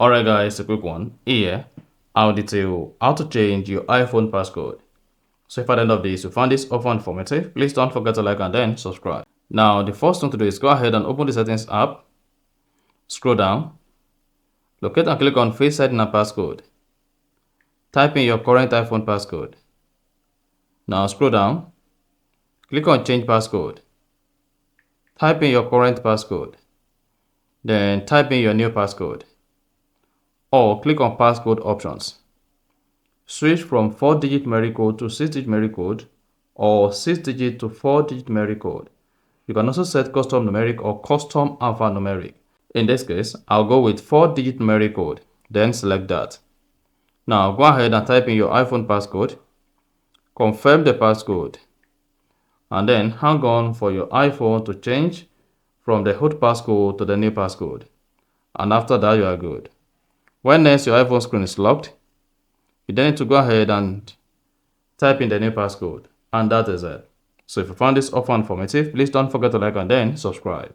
Alright guys, a quick one. Here, I'll detail how to change your iPhone passcode. So if at the end of this you found this often informative, please don't forget to like and then subscribe. Now the first thing to do is go ahead and open the settings app, scroll down, locate and click on Face ID and Passcode. Type in your current iPhone passcode. Now scroll down, click on Change Passcode. Type in your current passcode. Then type in your new passcode. Or click on Passcode options. Switch from 4-digit memory code to 6-digit memory code or 6-digit to 4-digit memory code. You can also set custom numeric or custom alphanumeric. In this case, I'll go with 4-digit memory code, then select that. Now go ahead and type in your iPhone passcode, confirm the passcode, and then hang on for your iPhone to change from the old passcode to the new passcode. And after that, you are good. When next your iPhone screen is locked, you then need to go ahead and type in the new passcode, and that is it. So if you found this offer informative, please don't forget to like and then subscribe.